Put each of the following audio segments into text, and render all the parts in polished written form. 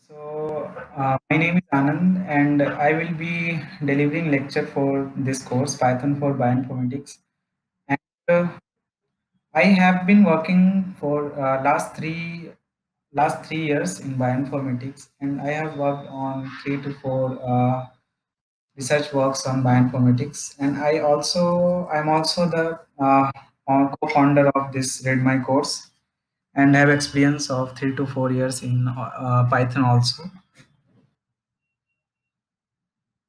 My name is Anand, and I will be delivering lecture for this course, Python for Bioinformatics. And I have been working for last three years in bioinformatics, and I have worked on 3 to 4 research works on bioinformatics. And I'm also the co-founder of this RedMy course, and have experience of 3 to 4 years in Python also.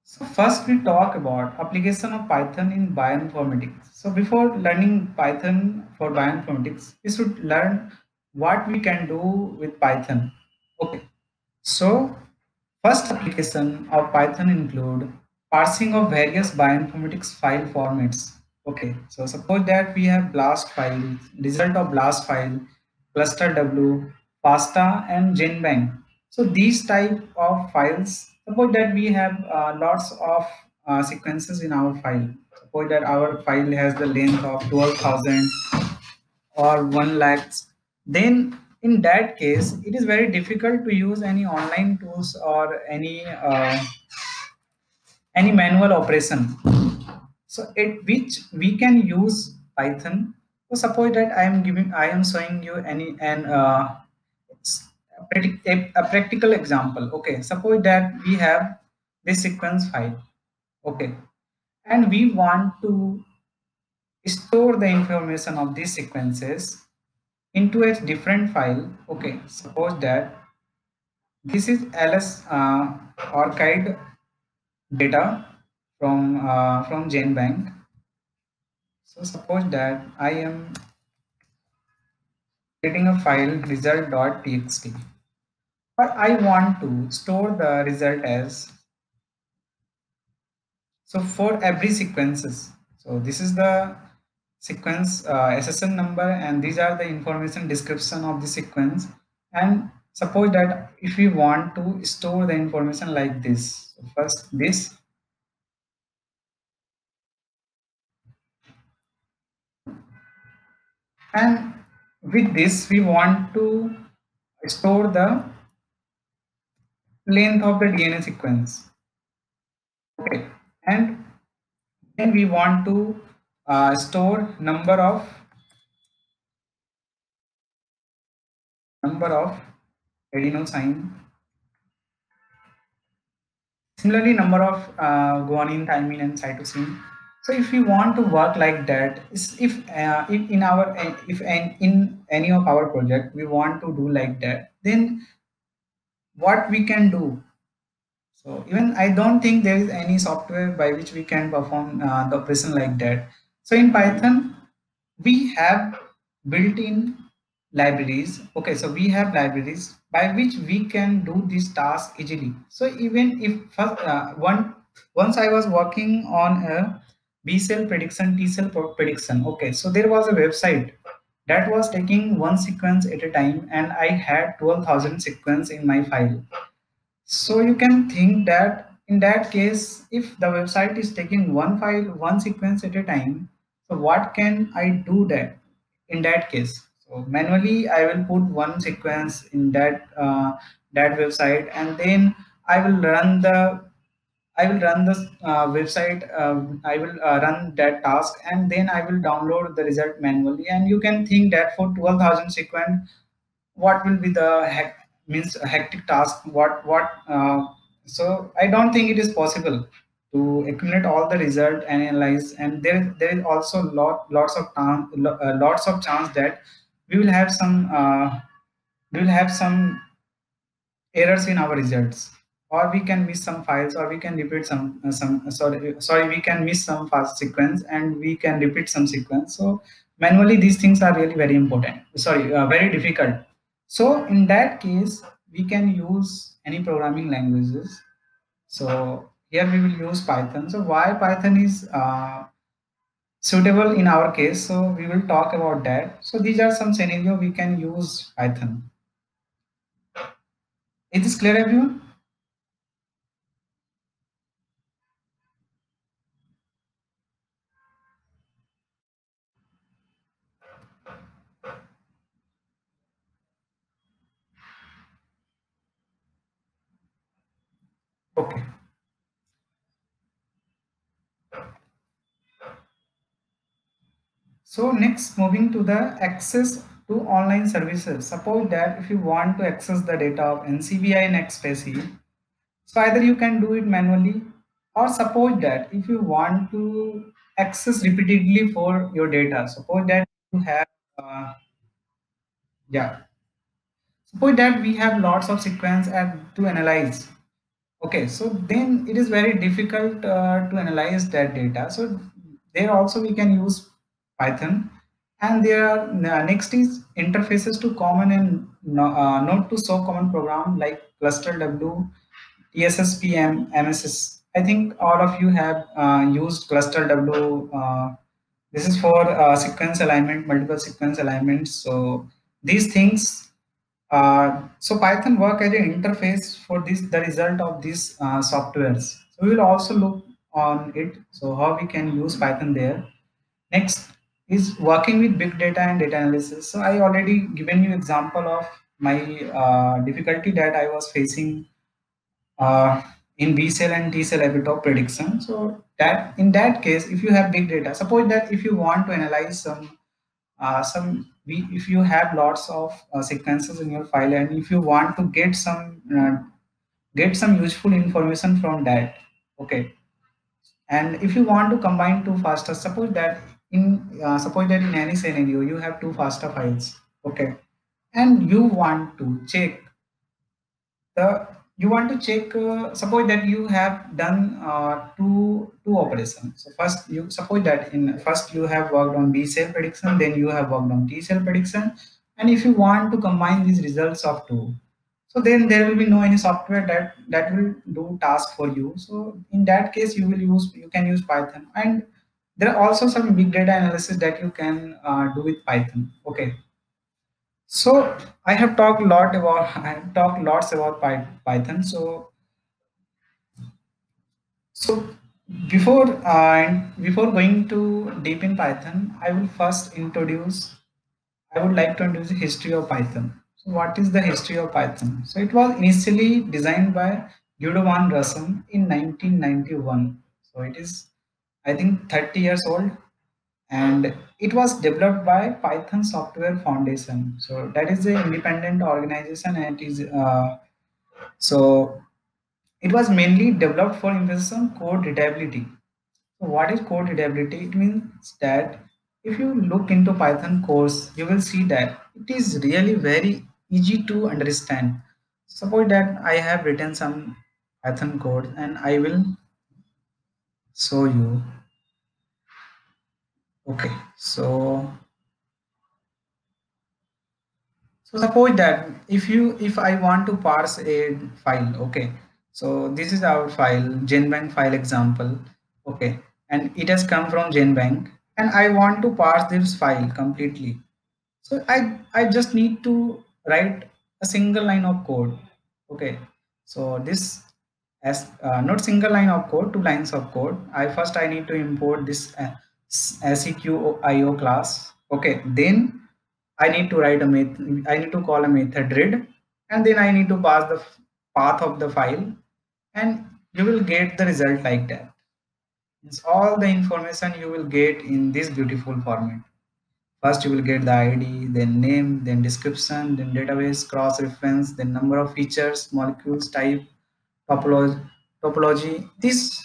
So first we talk about application of Python in bioinformatics. So before learning Python for bioinformatics, we should learn what we can do with Python. Okay. So first application of Python include parsing of various bioinformatics file formats. Okay. So suppose that we have BLAST file, result of BLAST file, cluster W, FASTA and GenBank. So these type of files, suppose that we have lots of sequences in our file. Suppose that our file has the length of 12,000 or 1 lakhs. Then in that case, it is very difficult to use any online tools or any manual operation. So at which we can use Python. So suppose that I am showing you a practical example. Okay, suppose that we have this sequence file. Okay, and we want to store the information of these sequences into a different file. Okay, suppose that this is ls archived data from GenBank. So suppose that I am creating a file result.txt, but I want to store the result as, so for every sequences. So this is the sequence SSN number, and these are the information description of the sequence. And suppose that if we want to store the information like this, so first this, and with this we want to store the length of the DNA sequence. Okay, and then we want to store number of adenosine. Similarly, number of guanine, thymine, and cytosine. So if we want to work like that, if in our if in any of our project we want to do like that, then what we can do? So even I don't think there is any software by which we can perform the operation like that. So in Python, we have built-in libraries. Okay, so we have libraries by which we can do this task easily. So even if once I was working on a B cell prediction, T cell prediction. Okay, so there was a website that was taking one sequence at a time, and I had 12,000 sequence in my file. So you can think that in that case, if the website is taking one file, one sequence at a time, so what can I do that in that case? So manually, I will put one sequence in that website, and then I will run the I will run the website. I will run that task, and then I will download the result manually. And you can think that for 12,000 sequence, what will be the means a hectic task, so I don't think it is possible to accumulate all the result and analyze. And there is also lots of chance that we will have some errors in our results, or we can miss some files, or we can repeat some we can miss some fast sequence, and we can repeat some sequence. So manually these things are really very important, very difficult. So in that case, we can use any programming languages. So here we will use Python. So why Python is suitable in our case, so we will talk about that. So these are some scenario we can use Python. Is this clear, everyone? Okay. So next, moving to the access to online services. Suppose that if you want to access the data of NCBI Nextpacey, so either you can do it manually, or suppose that if you want to access repeatedly for your data, suppose that you have, yeah, suppose that we have lots of sequence to analyze. Okay, so then it is very difficult to analyze that data. So there also we can use Python, and there are next is interfaces to common and not to so common program like ClusterW, TSSPM, MSS. I think all of you have used ClusterW. This is for sequence alignment, multiple sequence alignments. So these things, so Python work as an interface for this, the result of these softwares. So we will also look on it. So how we can use Python there. Next is working with big data and data analysis. So I already given you example of my difficulty that I was facing in B cell and T cell epitope prediction. So that in that case, if you have big data, suppose that if you want to analyze if you have lots of sequences in your file, and if you want to get some useful information from that, okay, and if you want to combine two faster, suppose that in any scenario you have two faster files, okay, and you want to check the you want to check suppose that you have done two operations. So first, you suppose that in first you have worked on B cell prediction, then you have worked on T cell prediction, and if you want to combine these results of two, so then there will be no any software that will do task for you. So in that case, you can use Python, and there are also some big data analysis that you can do with Python. Okay, so I have talked lots about Python. So before going to deep in Python, I would like to introduce the history of Python. So what is the history of Python? So it was initially designed by Guido van Rossum in 1991. So it is, I think, 30 years old, and it was developed by Python Software Foundation. So that is an independent organization, and so it was mainly developed for emphasis on code readability. So what is code readability? It means that if you look into Python course, you will see that it is really very easy to understand. Suppose that I have written some Python code, and I will show you. Okay, so suppose that if I want to parse a file, okay. So this is our file, GenBank file example, okay, and it has come from GenBank, and I want to parse this file completely. So I just need to write a single line of code, okay. So this as not single line of code, two lines of code. I need to import this sequio class, okay. Then I need to write a method. I need to call a method read, and then I need to pass the path of the file, and you will get the result like that. It's all the information you will get in this beautiful format. First, you will get the ID, then name, then description, then database, cross reference, then number of features, molecules, type, topology. This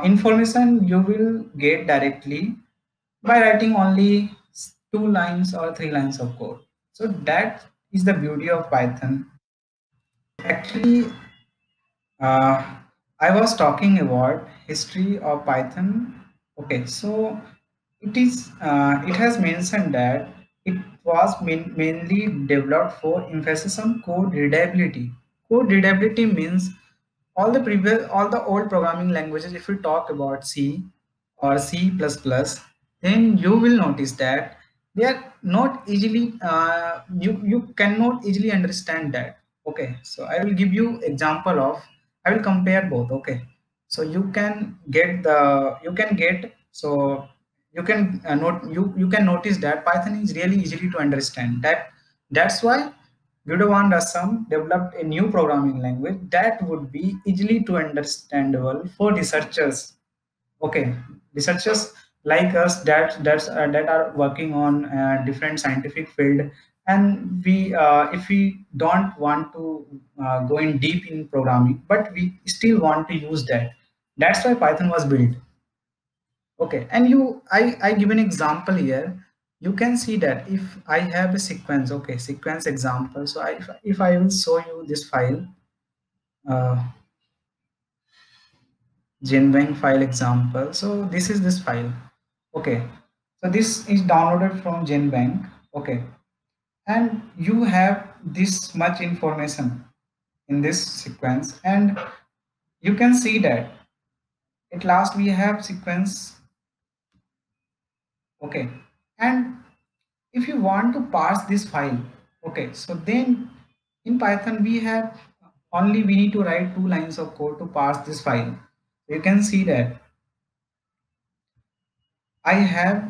information you will get directly by writing only two lines or three lines of code. So that is the beauty of Python. Actually, uh, I was talking about history of Python. Okay, so it has mentioned that it was mainly developed for emphasis on code readability. Code readability means all the old programming languages. If we talk about C or C++, then you will notice that they are not easily you cannot easily understand that. Okay, so I will give you example of, I will compare both. Okay, so you can get so you can note you can notice that Python is really easily to understand. That's why Gudovan Rassam developed a new programming language that would be easily to understandable for researchers. Okay, researchers like us that are working on different scientific field, and we if we don't want to go in deep in programming, but we still want to use that. That's why Python was built. Okay, and I give an example here. You can see that if I have a sequence, okay, sequence example. So if I will show you this file, uh, GenBank file example. So this is this file. Okay, so this is downloaded from GenBank. Okay, and you have this much information in this sequence, and you can see that at last we have sequence. Okay, and if you want to parse this file, okay, so then in Python we have only we need to write 2 lines of code to parse this file. You can see that I have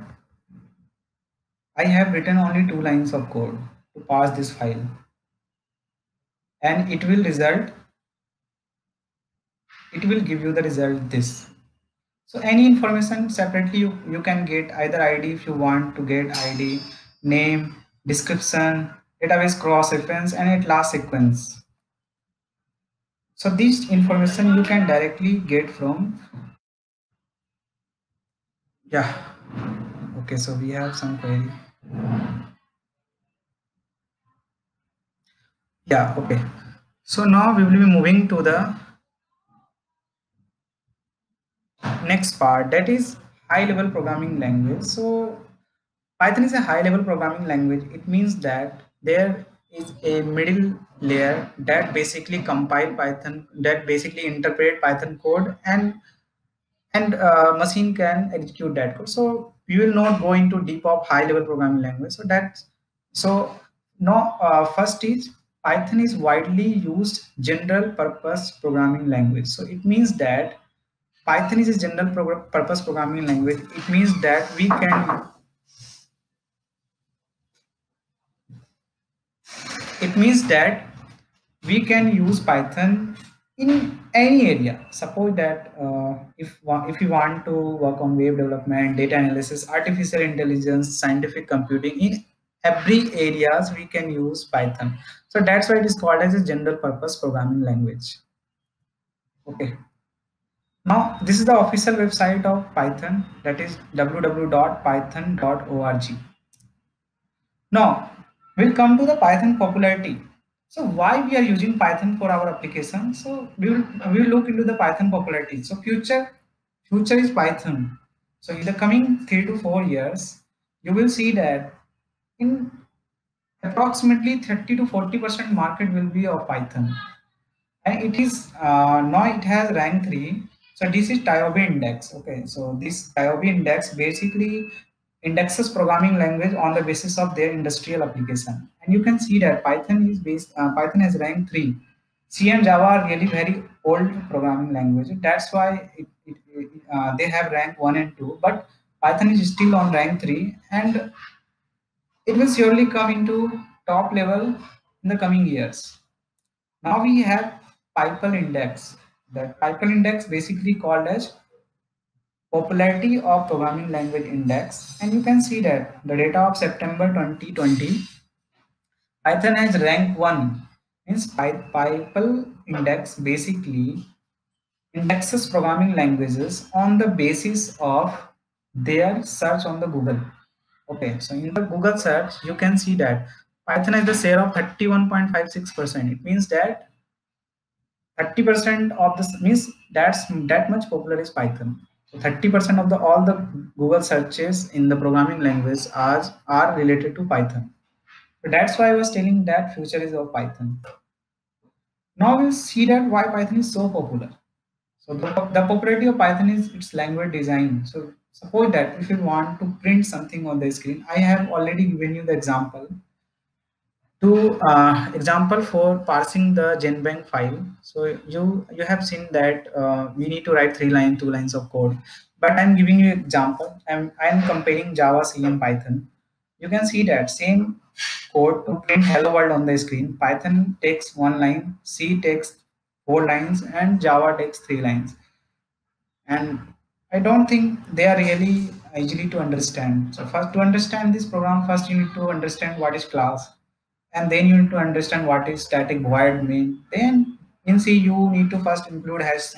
I have written only 2 lines of code to parse this file, and it will give you the result this. So any information separately you can get either ID if you want to get ID, name, description, database cross reference, and at last sequence. So this information you can directly get from, yeah. Okay, so we have some query. Yeah, okay. So now we will be moving to the next part, that is high level programming language. So Python is a high level programming language. It means that there is a middle layer that basically compile Python, that basically interpret Python code, and machine can execute that code. So we will not go into deep of high level programming language. So that's so now first is Python is widely used general purpose programming language. So it means that Python is a general purpose programming language. It means that it means that we can use Python in any area. Suppose that if you want to work on web development, data analysis, artificial intelligence, scientific computing, in every areas we can use Python. So that's why it is called as a general purpose programming language. Okay. Now this is the official website of Python, that is www.python.org. Now we'll come to the Python popularity. So why we are using Python for our application? So we will look into the Python popularity. So future is Python. So in the coming 3 to 4 years, you will see that in approximately 30 to 40% market will be of Python, and it is now it has rank 3. So this is TIOBE index. Okay, so this TIOBE index basically indexes programming language on the basis of their industrial application, and you can see that Python has rank 3. C and Java are really very old programming language. That's why they have rank 1 and 2, but Python is still on rank 3, and it will surely come into top level in the coming years. Now we have Pipel index. The Pipel index basically called as popularity of programming language index, and you can see that the data of September 2020, Python has rank 1. Means Pipel index basically indexes programming languages on the basis of their search on the Google. Okay, so in the Google search, you can see that Python has the share of 31.56%. It means that 30% of this means that much popular is Python. So 30% of the all the Google searches in the programming language are related to Python. So that's why I was telling that future is of Python. Now we'll see that why Python is so popular. So the popularity of Python is its language design. So suppose that if you want to print something on the screen, I have already given you the example. To example for parsing the GenBank file. So you have seen that we need to write 2 lines of code, but I'm giving you example. I'm comparing Java, C, and Python. You can see that same code to print hello world on the screen. Python takes one line, C takes four lines, and Java takes three lines. And I don't think they are really easily to understand. So first, to understand this program, first you need to understand what is class, and then you need to understand what is static void main. Then in C you need to first include has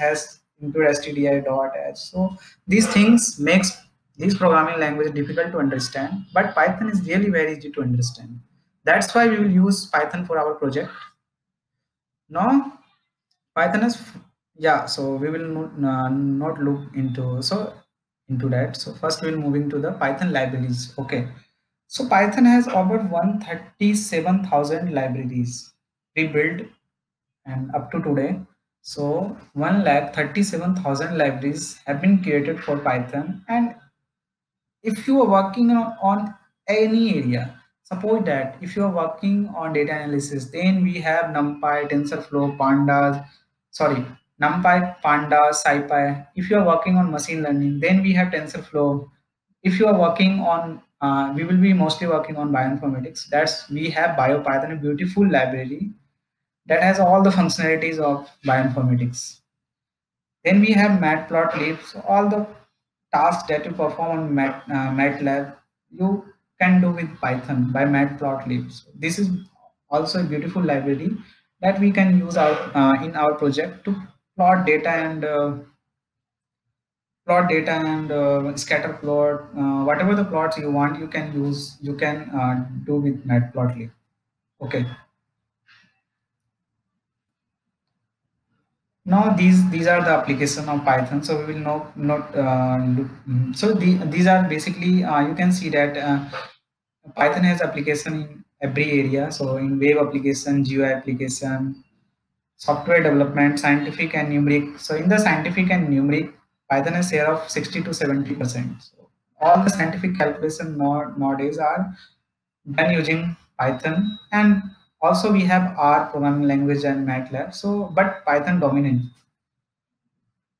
include stdi dot h. So these things makes this programming language difficult to understand, but Python is really very easy to understand. That's why we will use Python for our project. Now Python is yeah. So we will not look into that. So first we will moving to the Python libraries. Okay. So Python has over 137,000 libraries pre-built and up to today. So 137,000 libraries have been created for Python. And if you are working on any area, suppose that if you are working on data analysis, then we have NumPy, TensorFlow, Pandas, sorry, NumPy, Pandas, SciPy. If you are working on machine learning, then we have TensorFlow. If you are working on we will be mostly working on bioinformatics. That's we have BioPython, a beautiful library that has all the functionalities of bioinformatics. Then we have Matplotlib. So all the tasks that you perform on MATLAB, you can do with Python by Matplotlib. So this is also a beautiful library that we can use in our project to plot data and scatter plot, whatever the plots you want, you can do with Matplotlib. Okay. Now these are the application of Python. So we will not look. So these are basically you can see that Python has application in every area. So in web application, GUI application, software development, scientific and numeric. So in the scientific and numeric, Python has share of 60 to 70%. So all the scientific calculation nowadays are done using Python, and also we have R programming language and MATLAB. So but Python dominant.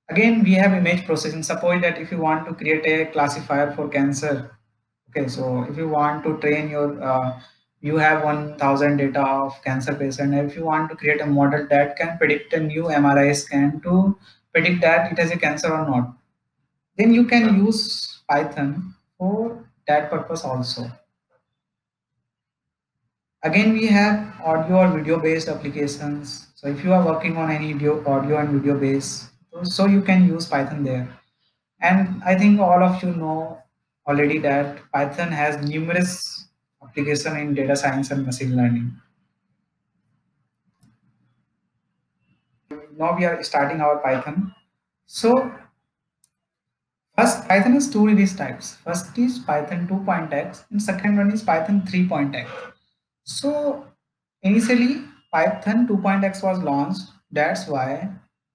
Again, we have image processing. Suppose that if you want to create a classifier for cancer, okay, so if you want to train your, you have 1,000 data of cancer patient, and if you want to create a model that can predict a new MRI scan to predict that it has a cancer or not, then you can use Python for that purpose also. Again, we have audio or video based applications. So if you are working on any audio and video base, so you can use Python there. And I think all of you know already that Python has numerous application in data science and machine learning. Now we are starting our Python. So first, Python has two release types. First is Python 2.x and second one is Python 3.x. So initially Python 2.x was launched. That's why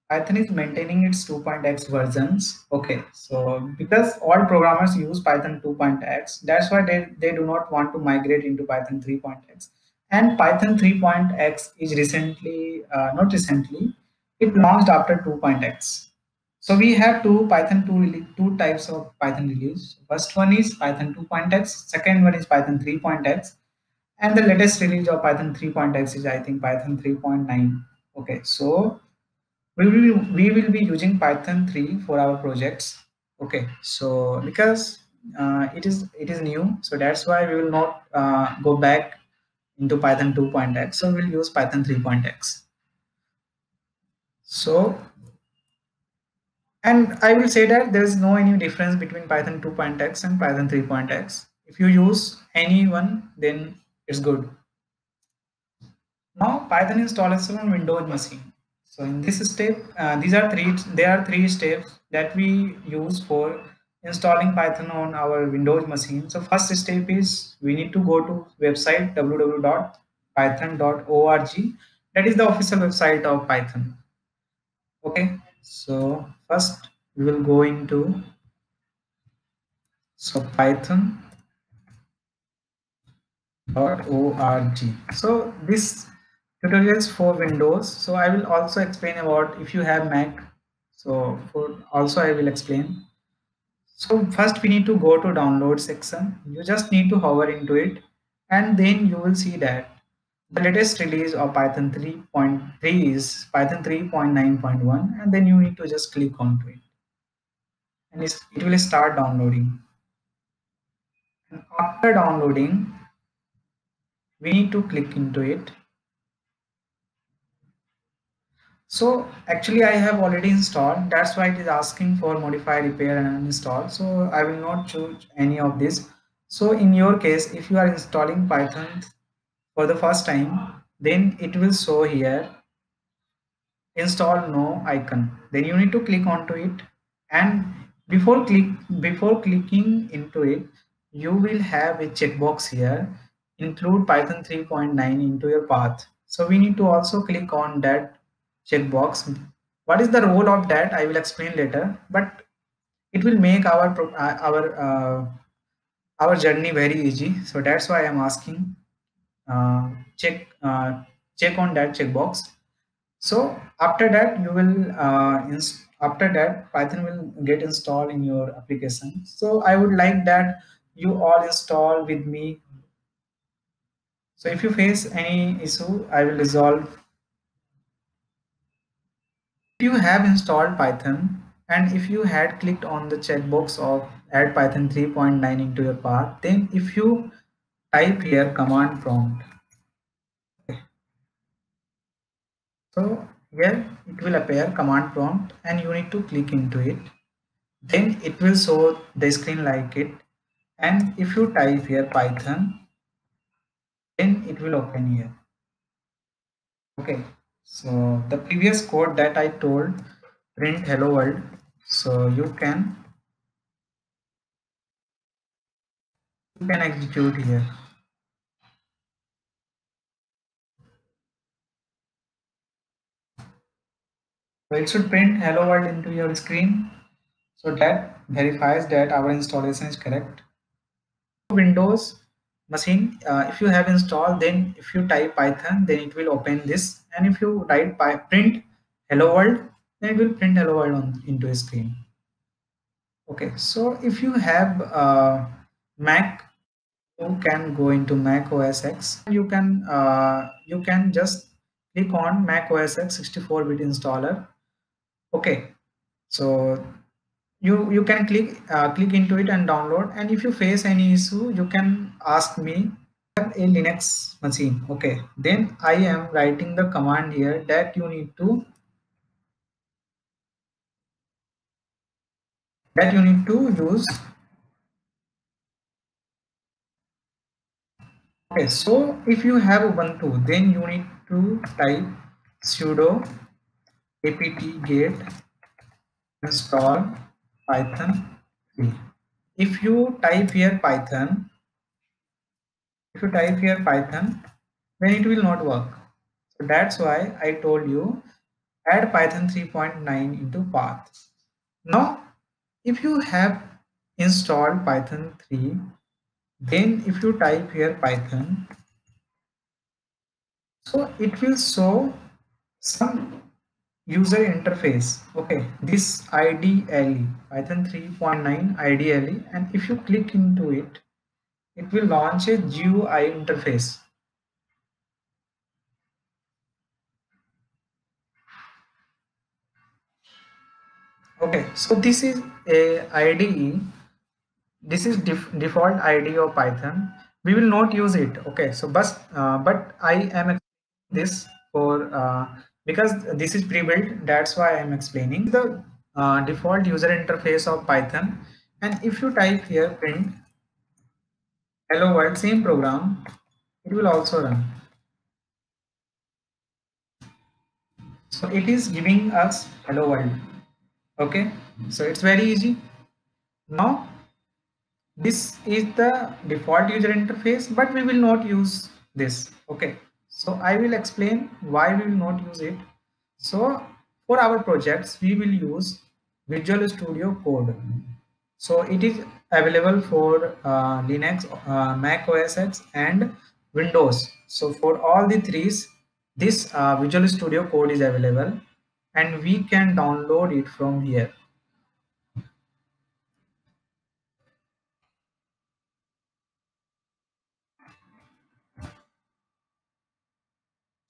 Python is maintaining its 2.x versions. Okay, so because all programmers use Python 2.x, that's why they do not want to migrate into Python 3.x. And Python 3.x is recently, not recently, it launched after 2.x. So we have two types of Python release. First one is Python 2.x, second one is Python 3.x, and the latest release of Python 3.x is I think Python 3.9. Okay, so we will be using Python 3 for our projects. Okay, so because it is new, so that's why we will not go back into Python 2.x. So we'll use Python 3.x. So, and I will say that there's no any difference between Python 2.x and Python 3.x. If you use any one, then it's good. Now Python installation on Windows machine. So in this step, there are three steps that we use for installing Python on our Windows machine. So first step is we need to go to website www.python.org. That is the official website of Python. Okay, so first we will go into python.org. So this tutorials for Windows. So I will also explain about if you have Mac. So for also I will explain. So first we need to go to download section. You just need to hover into it and then you will see that the latest release of Python 3.3 is Python 3.9.1, and then you need to just click onto it, and it will start downloading. And after downloading, we need to click into it. So actually I have already installed, that's why it is asking for modify, repair and uninstall. So I will not choose any of this. So in your case, if you are installing Python for the first time, then it will show here install no icon, then you need to click onto it, and before clicking into it, you will have a checkbox here, include Python 3.9 into your path. So we need to also click on that checkbox. What is the role of that, I will explain later, but it will make our journey very easy. So that's why I'm asking, uh, check check on that checkbox. So after that you will after that Python will get installed in your application. So I would like that you all install with me. So if you face any issue, I will resolve. If you have installed Python and if you had clicked on the checkbox of add Python 3.9 into your path, then if you type here command prompt, so here it will appear command prompt and you need to click into it. Then it will show the screen like it, and if you type here Python, then it will open here. Okay, so the previous code that I told, print hello world, so you can execute here. So it should print hello world into your screen, so that verifies that our installation is correct. Windows machine, if you have installed, then if you type Python, then it will open this, and if you write print hello world, then it will print hello world into a screen. Okay, so if you have Mac, you can go into Mac OS X. You can just click on Mac OS X 64-bit installer. Okay, so you can click into it and download. And if you face any issue, you can ask me. I have a Linux machine. Okay, then I am writing the command here that you need to use. Okay, so if you have Ubuntu, then you need to type sudo apt-get install python 3. If you type here Python, then it will not work. So that's why I told you add Python 3.9 into path. Now, if you have installed Python 3, then if you type here Python, so it will show some user interface. Okay, this IDLE, Python 3.9 IDLE, and if you click into it, it will launch a GUI interface. Okay, so this is a IDE. This is default IDE of Python. We will not use it. Okay, so but I am explaining this for because this is pre-built. That's why I am explaining the default user interface of Python. And if you type here print hello world, same program, it will also run. So it is giving us hello world. Okay, so it's very easy. Now this is the default user interface, but we will not use this. Okay, so I will explain why we will not use it. So for our projects, we will use Visual Studio Code. So it is available for Linux, Mac OS X, and Windows. So for all the threes, this Visual Studio Code is available, and we can download it from here.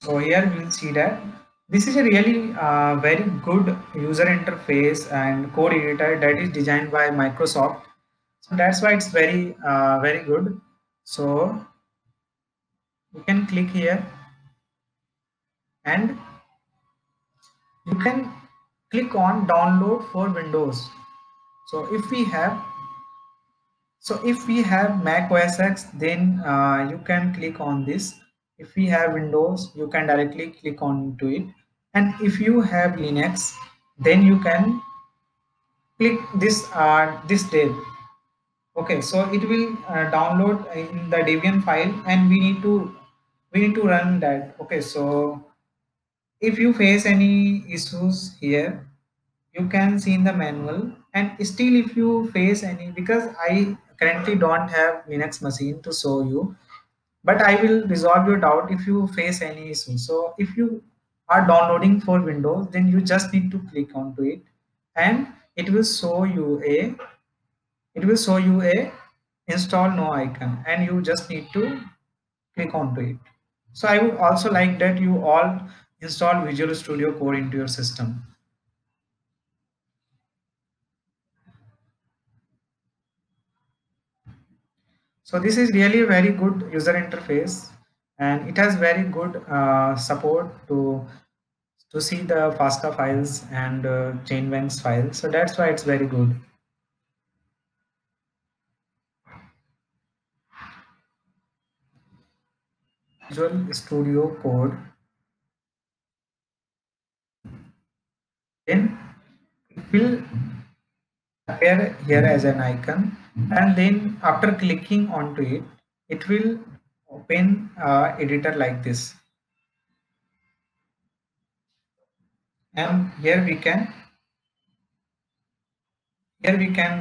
So here we'll see that this is a really very good user interface and code editor that is designed by Microsoft. So that's why it's very good. So you can click here and you can click on download for Windows. So if we have Mac OS X, then you can click on this. If we have Windows, you can directly click on to it. And if you have Linux, then you can click this tab. Okay, so it will download in the Debian file, and we need to run that. Okay, so if you face any issues here, you can see in the manual. And still if you face any, because I currently don't have Linux machine to show you, but I will resolve your doubt if you face any issue. So if you are downloading for Windows, then you just need to click onto it, and it will show you a install no icon, and you just need to click onto it. So I would also like that you all install Visual Studio Code into your system. So this is really a very good user interface, and it has very good support to see the FASTA files and Chainbanks files. So that's why it's very good. Visual Studio Code, then it will appear here as an icon, and then after clicking onto it, it will open editor like this, and here we can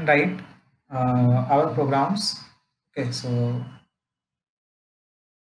write our programs. Okay, so